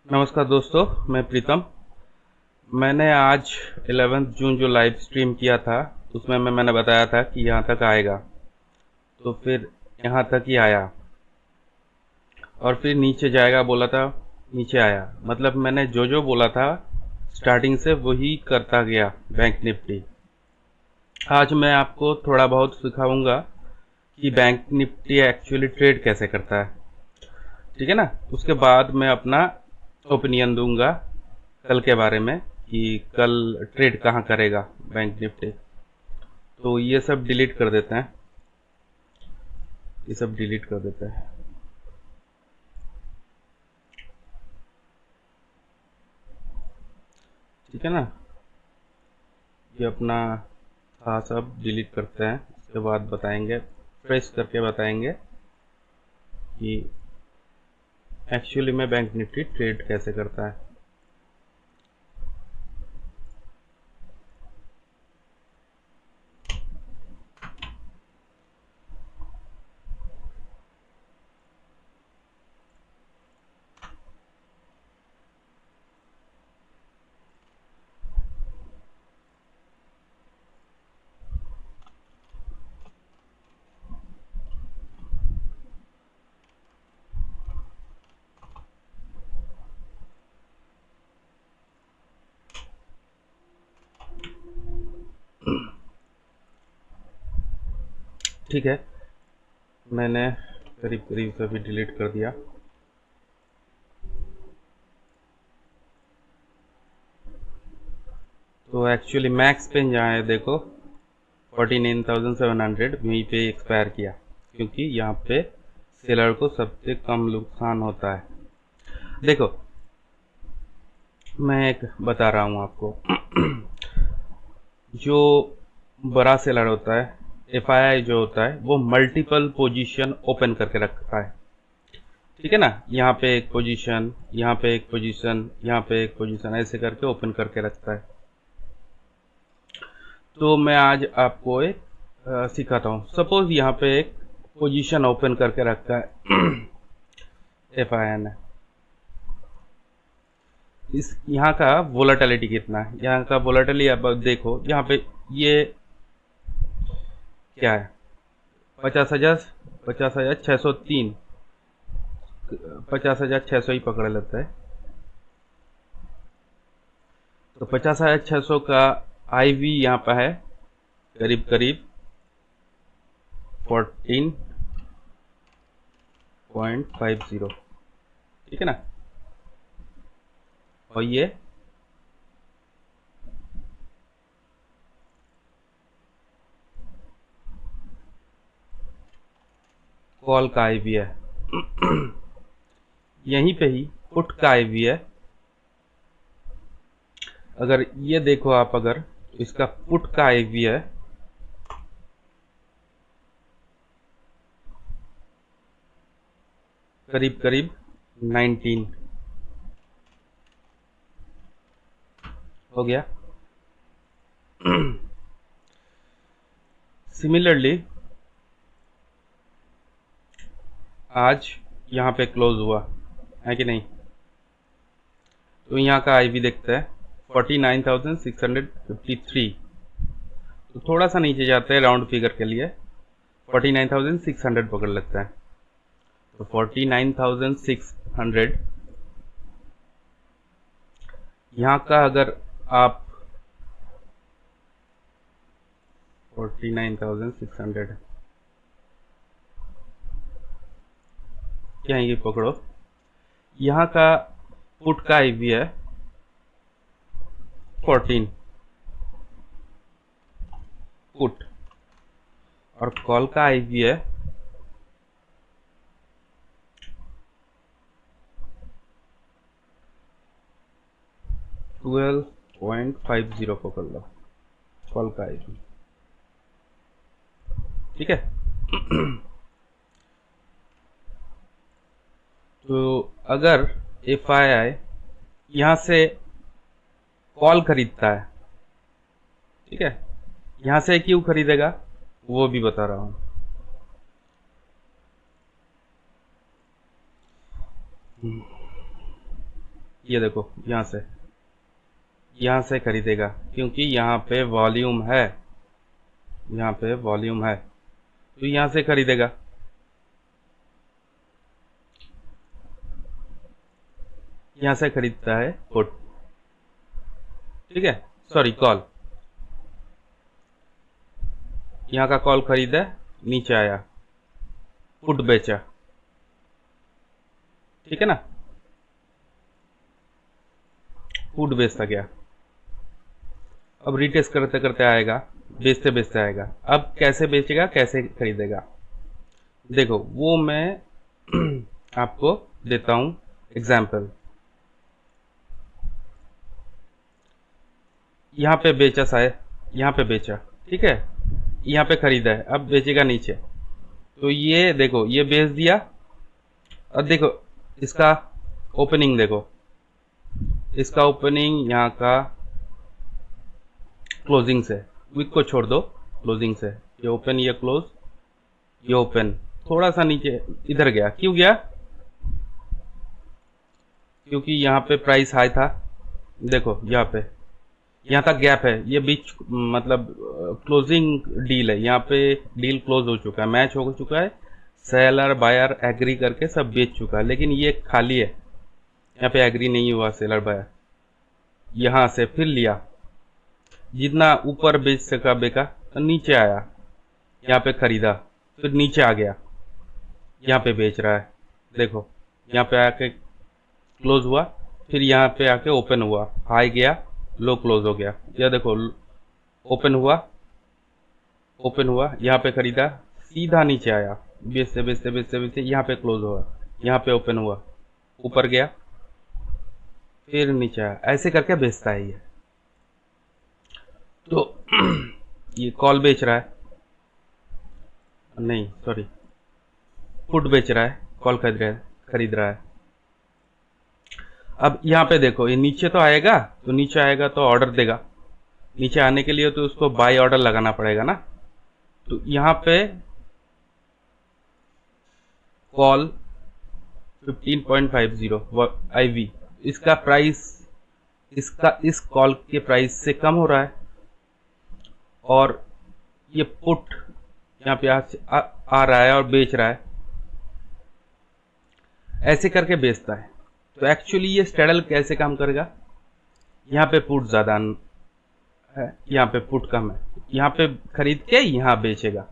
नमस्कार दोस्तों, मैं प्रीतम। मैंने आज 11 जून जो लाइव स्ट्रीम किया था उसमें मैंने बताया था कि यहाँ तक आएगा, तो फिर यहाँ तक ही आया और फिर नीचे जाएगा बोला था, नीचे आया। मतलब मैंने जो जो बोला था स्टार्टिंग से वही करता गया बैंक निफ्टी। आज मैं आपको थोड़ा बहुत सिखाऊंगा कि बैंक निफ्टी एक्चुअली ट्रेड कैसे करता है, ठीक है ना। उसके बाद मैं अपना ओपिनियन दूंगा कल के बारे में कि कल ट्रेड कहाँ करेगा बैंक निफ्टी। तो ये सब डिलीट कर देते हैं, ये सब डिलीट कर देते हैं। ठीक है ना, ये अपना था सब डिलीट करते हैं। उसके बाद बताएंगे, फ्रेश करके बताएंगे कि एक्चुअली में बैंक निफ्टी ट्रेड कैसे करता है। ठीक है, मैंने करीब करीब सभी डिलीट कर दिया। तो एक्चुअली मैक्स पेन जहाँ है देखो 49,700 वहीं पे एक्सपायर किया, क्योंकि यहाँ पे सेलर को सबसे कम नुकसान होता है। देखो, मैं एक बता रहा हूँ आपको जो बड़ा सेलर होता है, एफआईआई जो होता है, वो मल्टीपल पोजीशन ओपन करके रखता है, ठीक है ना। यहाँ पे एक पोजीशन, यहाँ पे एक पोजीशन, यहाँ पे एक पोजीशन, ऐसे करके ओपन करके रखता है। तो मैं आज आपको एक सिखाता हूँ। सपोज यहाँ पे एक पोजीशन ओपन करके रखा है एफआईआई ने। इस यहाँ का वोलेटिलिटी कितना है, यहाँ का वोलेटिलिटी आप देखो। यहाँ पे ये क्या है, 50,000, 50,603, 50,600 ही पकड़ लेता है। तो 50,600 का IV यहाँ पर है करीब करीब 14.50, ठीक है ना। और ये कॉल का IV है यहीं पे ही पुट का IV है। अगर ये देखो आप, अगर इसका पुट का IV है करीब करीब 19 हो गया। सिमिलरली आज यहाँ पे क्लोज हुआ है कि नहीं, तो यहाँ का IV देखते हैं 49,653। तो थोड़ा सा नीचे जाते हैं राउंड फिगर के लिए, 49,600 पकड़ लेते हैं। तो 49,600 यहाँ का अगर आप 49,600 यहाँ ये पकड़ो, यहाँ का पुट का IV है 14 पुट, और कॉल का IV है 12.50 पकड़ लो, कॉल का IV, ठीक है। तो अगर एफआईआई यहाँ से कॉल खरीदता है, ठीक है, यहाँ से क्यों खरीदेगा वो भी बता रहा हूँ। ये देखो यहाँ से खरीदेगा, क्योंकि यहाँ पे वॉल्यूम है, यहाँ पे वॉल्यूम है, तो यहाँ से खरीदेगा। यहाँ से खरीदता है पुट, ठीक है, सॉरी कॉल। यहाँ का कॉल खरीदा, नीचे आया, पुट बेचा, ठीक है ना, पुट बेचता गया। अब रिटेस्ट करते करते आएगा, बेचते बेचते आएगा। अब कैसे बेचेगा, कैसे खरीदेगा, देखो वो मैं आपको देता हूं एग्जाम्पल। यहाँ पे बेचा शायद, यहाँ पे बेचा, ठीक है, यहाँ पे खरीदा है, अब बेचेगा नीचे, तो ये देखो ये बेच दिया। अब देखो इसका ओपनिंग, देखो इसका ओपनिंग यहाँ का क्लोजिंग से, विक को छोड़ दो, क्लोजिंग से, ये ओपन ये क्लोज, ये ओपन, थोड़ा सा नीचे इधर गया, क्यों गया, क्योंकि यहाँ पे प्राइस हाई था। देखो यहाँ तक गैप है, ये बीच मतलब क्लोजिंग डील है, यहाँ पे डील क्लोज हो चुका है, मैच हो चुका है, सेलर बायर एग्री करके सब बेच चुका है, लेकिन ये खाली है, यहाँ पे एग्री नहीं हुआ सेलर बायर। यहाँ से फिर लिया, जितना ऊपर बेच सका बेचा, तो नीचे आया, यहाँ पे खरीदा, फिर नीचे आ गया, यहाँ पे बेच रहा है। देखो यहाँ पे आके क्लोज हुआ, फिर यहाँ पे आके ओपन हुआ, हाई गया, लो क्लोज हो गया। यह देखो ओपन हुआ, यहाँ पे खरीदा, सीधा नीचे आया, बेचते बेचते बेचते बेचते यहाँ पे क्लोज हुआ, यहाँ पे ओपन हुआ, ऊपर गया, फिर नीचे आया, ऐसे करके बेचता है ये। तो ये कॉल बेच रहा है, नहीं सॉरी पुट बेच रहा है, कॉल खरीद रहा है। अब यहाँ पे देखो ये नीचे तो आएगा, तो नीचे आएगा तो ऑर्डर देगा, नीचे आने के लिए तो उसको बाय ऑर्डर लगाना पड़ेगा ना। तो यहाँ पे कॉल 15.50 IV, इसका प्राइस इस कॉल के प्राइस से कम हो रहा है, और ये पुट यहाँ पे आ रहा है और बेच रहा है, ऐसे करके बेचता है। तो एक्चुअली ये स्ट्रैडल कैसे काम करेगा, यहाँ पे पुट ज़्यादा है, यहाँ पे पुट कम है, यहाँ पे खरीद के यहाँ बेचेगा।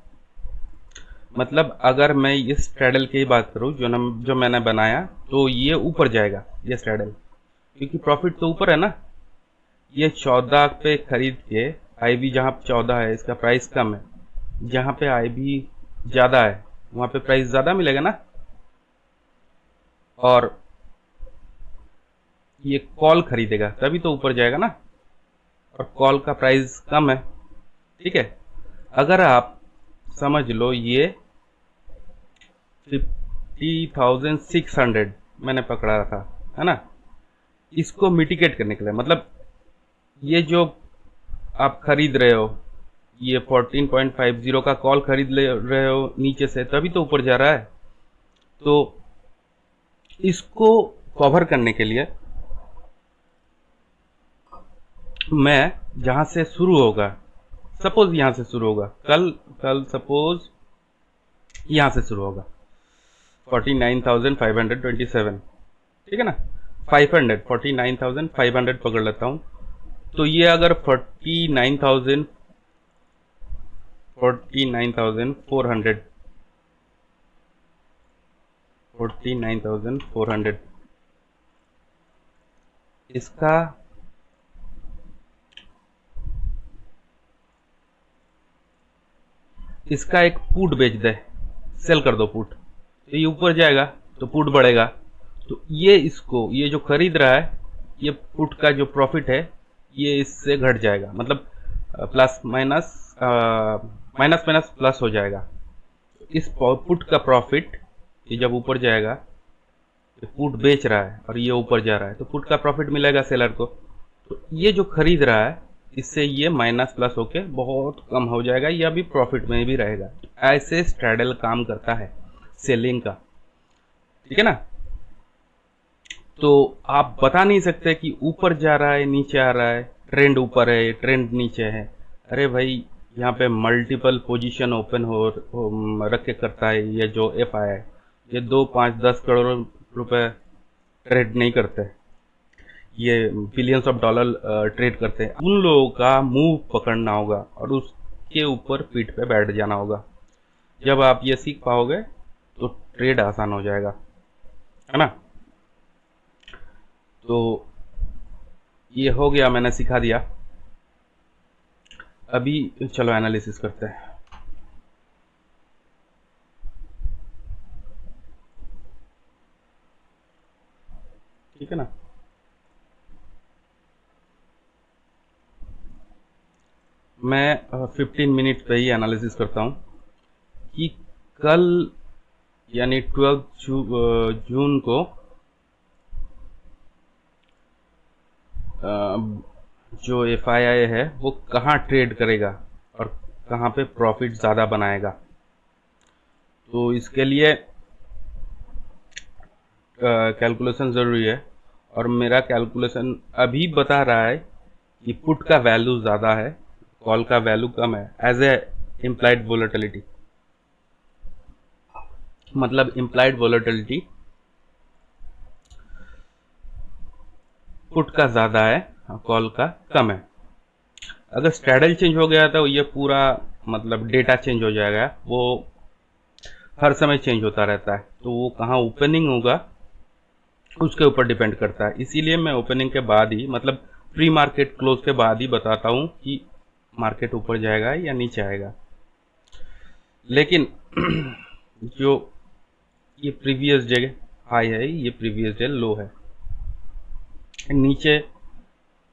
मतलब अगर मैं इस स्ट्रैडल की बात करूँ जो मैंने बनाया, तो ये ऊपर जाएगा ये स्ट्रैडल, क्योंकि प्रॉफिट तो ऊपर है ना। ये 14 पे खरीद के IV जहाँ 14 है, इसका प्राइस कम है, जहाँ पे IV ज़्यादा है वहाँ पे प्राइस ज़्यादा मिलेगा ना। और ये कॉल खरीदेगा तभी तो ऊपर जाएगा ना, और कॉल का प्राइस कम है, ठीक है। अगर आप समझ लो ये 50,600 मैंने पकड़ा था, है ना, इसको मिटिगेट करने के लिए, मतलब ये जो आप खरीद रहे हो, ये 14.50 का कॉल खरीद ले रहे हो नीचे से, तभी तो ऊपर जा रहा है। तो इसको कवर करने के लिए मैं जहां से शुरू होगा, सपोज यहां से शुरू होगा, कल सपोज यहां से शुरू होगा 49,527, ठीक है ना, 49,500 पकड़ लेता हूं। तो ये अगर 49,400 इसका एक पुट बेच दे, सेल कर दो पुट, तो ये ऊपर जाएगा तो पुट बढ़ेगा। तो ये जो खरीद रहा है, ये पुट का जो प्रॉफिट है ये इससे घट जाएगा, मतलब प्लस माइनस प्लस हो जाएगा। इस पुट का प्रॉफिट ये जब ऊपर जाएगा, ये पुट बेच रहा है और ये ऊपर जा रहा है, तो पुट का प्रॉफिट मिलेगा सेलर को। तो ये जो खरीद रहा है, इससे ये माइनस प्लस होके बहुत कम हो जाएगा, यह भी प्रॉफिट में भी रहेगा। ऐसे स्ट्रैडल काम करता है सेलिंग का, ठीक है ना। तो आप बता नहीं सकते कि ऊपर जा रहा है नीचे आ रहा है, ट्रेंड ऊपर है ट्रेंड नीचे है। अरे भाई, यहाँ पे मल्टीपल पोजीशन ओपन रख के करता है ये जो एफ आई है। ये 2 5 10 करोड़ रुपए ट्रेड नहीं करते, ये बिलियंस ऑफ डॉलर ट्रेड करते हैं। उन लोगों का मूव पकड़ना होगा और उसके ऊपर पीठ पे बैठ जाना होगा। जब आप ये सीख पाओगे तो ट्रेड आसान हो जाएगा, है ना। तो ये हो गया, मैंने सिखा दिया। अभी चलो एनालिसिस करते हैं। ठीक है ना। मैं 15 मिनट पे ही एनालिसिस करता हूँ कि कल यानी 12 जून को जो एफ आई आई है वो कहाँ ट्रेड करेगा और कहाँ पे प्रॉफिट ज़्यादा बनाएगा। तो इसके लिए कैलकुलेशन ज़रूरी है, और मेरा कैलकुलेशन अभी बता रहा है कि पुट का वैल्यू ज़्यादा है, कॉल का वैल्यू कम है, एज ए इम्प्लाइड वोलेटिलिटी। मतलब इम्प्लाइड वोलेटिलिटी पुट का ज़्यादा है, कॉल का कम है। अगर स्ट्रैडल चेंज हो गया तो ये पूरा मतलब डेटा चेंज हो जाएगा, वो हर समय चेंज होता रहता है। तो वो कहाँ ओपनिंग होगा उसके ऊपर डिपेंड करता है। इसीलिए मैं ओपनिंग के बाद ही, मतलब प्री मार्केट क्लोज के बाद ही बताता हूँ कि मार्केट ऊपर जाएगा या नीचे आएगा। लेकिन जो ये प्रीवियस डे हाई है, ये प्रीवियस डे लो है, नीचे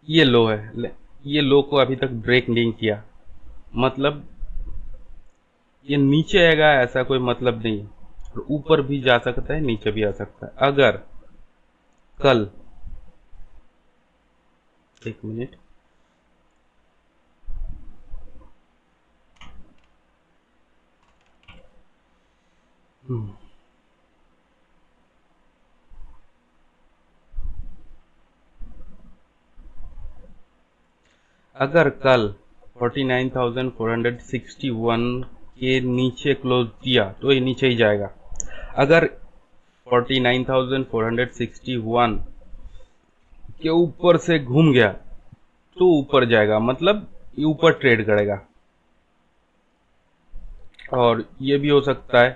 ये लो है, ये लो को अभी तक ब्रेक नहीं किया। मतलब ये नीचे आएगा ऐसा कोई मतलब नहीं, और ऊपर भी जा सकता है नीचे भी आ सकता है। अगर कल, एक मिनट, अगर कल 49,461 के नीचे क्लोज दिया तो ये नीचे ही जाएगा। अगर 49,461 के ऊपर से घूम गया तो ऊपर जाएगा, मतलब ये ऊपर ट्रेड करेगा। और ये भी हो सकता है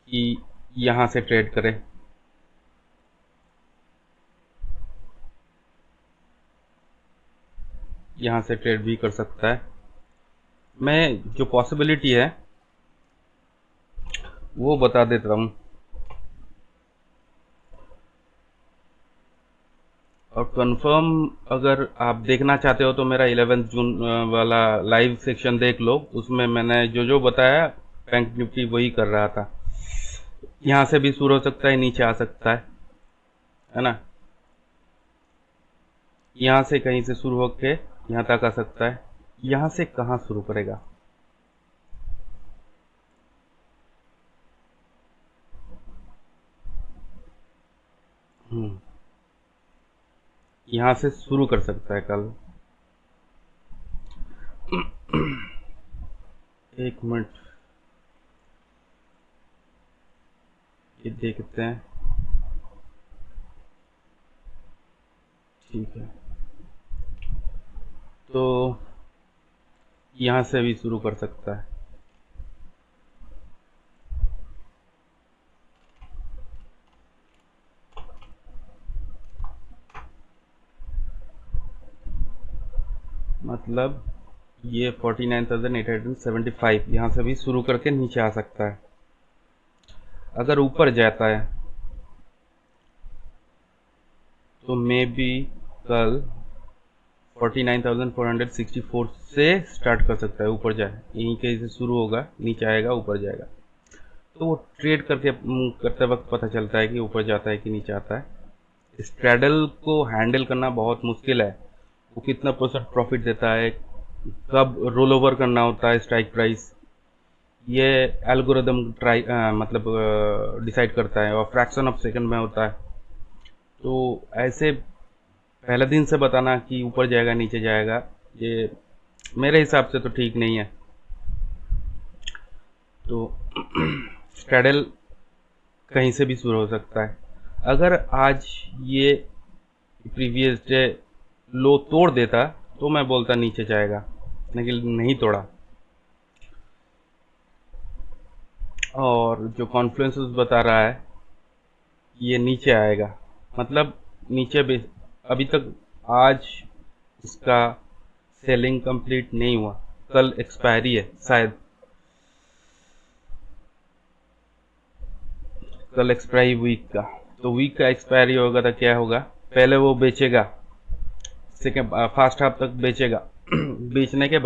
कि यहां से ट्रेड करे, यहां से ट्रेड भी कर सकता है। मैं जो पॉसिबिलिटी है वो बता देता हूं। और कंफर्म अगर आप देखना चाहते हो तो मेरा 11 जून वाला लाइव सेक्शन देख लो, उसमें मैंने जो जो बताया बैंक निफ्टी वही कर रहा था। यहाँ से भी शुरू हो सकता है, नीचे आ सकता है ना। यहाँ से कहीं से शुरू होके यहाँ तक आ सकता है। यहाँ से कहाँ शुरू करेगा, यहाँ से शुरू कर सकता है कल। एक मिनट, ये देखते हैं। ठीक है, तो यहाँ से भी शुरू कर सकता है। मतलब ये 49,875 यहाँ से भी शुरू करके नीचे आ सकता है। अगर ऊपर जाता है तो मे बी कल 49,464 से स्टार्ट कर सकता है, ऊपर जाए। यहीं कहीं से शुरू होगा, नीचे आएगा, ऊपर जाएगा। तो वो ट्रेड करते वक्त पता चलता है कि ऊपर जाता है कि नीचे आता है। स्ट्रैडल को हैंडल करना बहुत मुश्किल है। वो कितना परसेंट प्रॉफिट देता है, कब रोल ओवर करना होता है स्ट्राइक प्राइस, ये एल्गोरिदम मतलब डिसाइड करता है, और फ्रैक्शन ऑफ सेकंड में होता है। तो ऐसे पहले दिन से बताना कि ऊपर जाएगा नीचे जाएगा, ये मेरे हिसाब से तो ठीक नहीं है। तो स्ट्रैडल कहीं से भी शुरू हो सकता है। अगर आज ये प्रीवियस डे लो तोड़ देता तो मैं बोलता नीचे जाएगा, लेकिन नहीं तोड़ा। और जो कॉन्फ्लुएंसेस बता रहा है ये नीचे आएगा, मतलब नीचे भी अभी तक आज इसका सेलिंग कंप्लीट नहीं हुआ, कल एक्सपायरी है शायद, कल एक्सपायरी वीक का। तो वीक का एक्सपायरी होगा तो क्या होगा, पहले वो बेचेगा, सेकेंड फर्स्ट हाफ तक बेचेगा बेचने के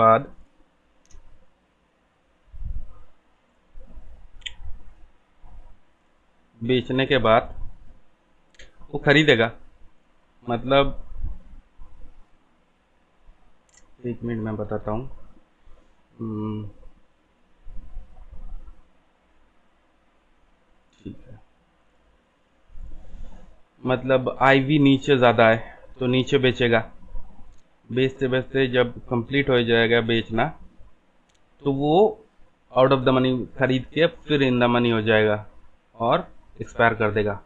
बाद वो खरीदेगा। मतलब एक मिनट में बताता हूँ। ठीक है, मतलब आईवी नीचे ज़्यादा है तो नीचे बेचेगा, बेचते बेचते जब कंप्लीट हो जाएगा बेचना तो वो आउट ऑफ द मनी खरीद के फिर इन द मनी हो जाएगा और एक्सपायर कर देगा।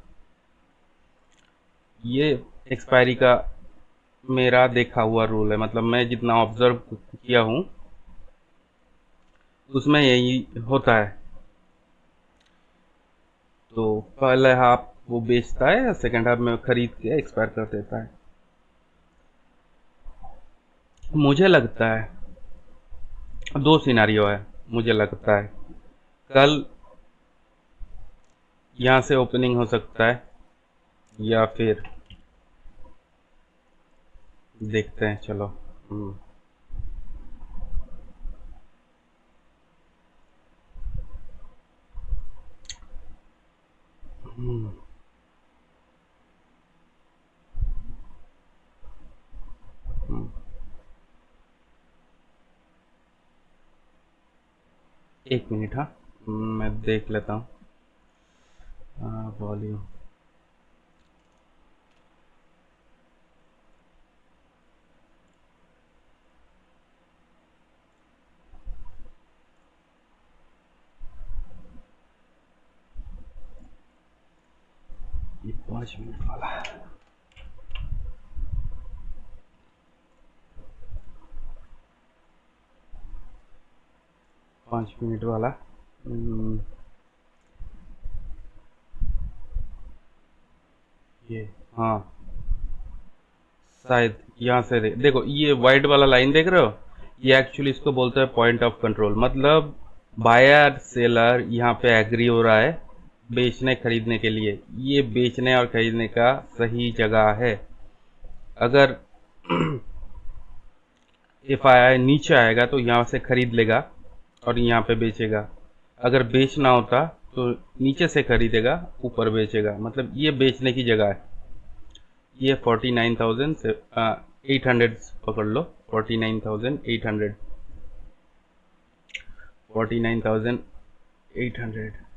ये एक्सपायरी का मेरा देखा हुआ रूल है, मतलब मैं जितना ऑब्जर्व किया हूँ उसमें यही होता है। तो पहले हाफ वो बेचता है, सेकंड हाफ में खरीद के एक्सपायर कर देता है। मुझे लगता है दो सिनारियो है, मुझे लगता है कल यहाँ से ओपनिंग हो सकता है, या फिर देखते हैं, चलो। हम्म, हम्म, हम्म। एक मिनट, हाँ, मैं देख लेता हूँ। वॉल्यूम, ये 5 मिनट वाला है। 5 मिनट वाला। हम्म, ये, हाँ, शायद यहाँ से देखो, ये वाइट वाला लाइन देख रहे हो, ये एक्चुअली इसको बोलते हैं पॉइंट ऑफ कंट्रोल। मतलब बायर सेलर यहाँ पे एग्री हो रहा है बेचने खरीदने के लिए, ये बेचने और खरीदने का सही जगह है। अगर एफ आई आई नीचे आएगा तो यहाँ से खरीद लेगा और यहाँ पे बेचेगा। अगर बेचना होता तो नीचे से खरीदेगा, ऊपर बेचेगा, मतलब ये बेचने की जगह है। ये 49,800 पकड़ लो, 49,800, 49,800।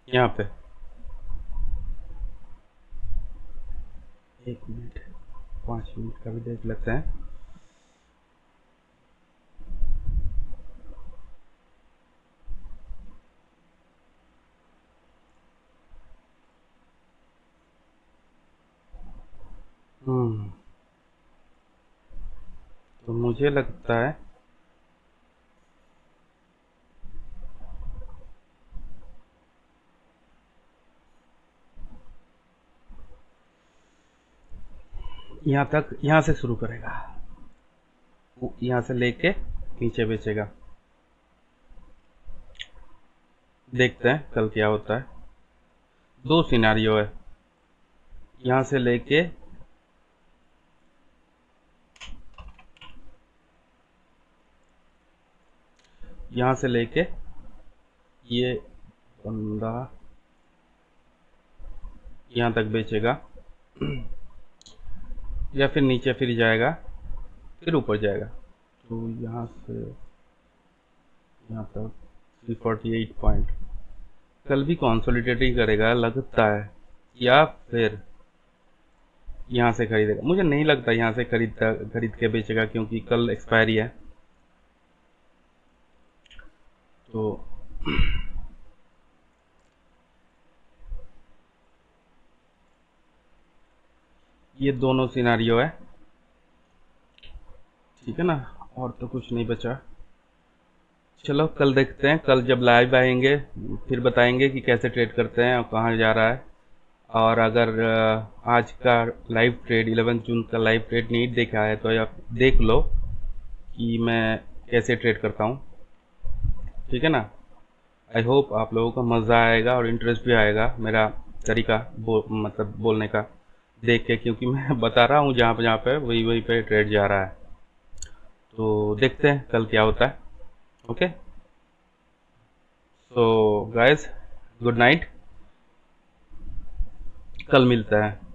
यहाँ पे 1 मिनट, 5 मिनट का भी देख लेते हैं। हम्म, तो मुझे लगता है यहाँ तक, यहाँ से शुरू करेगा, यहाँ से लेके नीचे बेचेगा। देखते हैं कल क्या होता है। दो सिनारियो है, यहाँ से लेके यहाँ से लेके ये बंदा यहाँ तक बेचेगा या फिर नीचे फिर जाएगा, फिर ऊपर जाएगा। तो यहाँ से यहाँ तक 348 पॉइंट। कल भी कंसोलिडेट ही करेगा लगता है, या फिर यहाँ से खरीदेगा। मुझे नहीं लगता यहाँ से खरीद के बेचेगा, क्योंकि कल एक्सपायरी है। तो ये दोनों सिनारियो है, ठीक है ना, और तो कुछ नहीं बचा। चलो कल देखते हैं, कल जब लाइव आएंगे फिर बताएंगे कि कैसे ट्रेड करते हैं और कहाँ जा रहा है। और अगर आज का लाइव ट्रेड 11 जून का लाइव ट्रेड नहीं देखा है तो आप देख लो कि मैं कैसे ट्रेड करता हूँ, ठीक है ना। आई होप आप लोगों को मज़ा आएगा और इंटरेस्ट भी आएगा मेरा तरीका मतलब बोलने का देख के, क्योंकि मैं बता रहा हूँ जहाँ पे वही वही पे ट्रेड जा रहा है। तो देखते हैं कल क्या होता है। Okay, so guys, good night, कल मिलता है।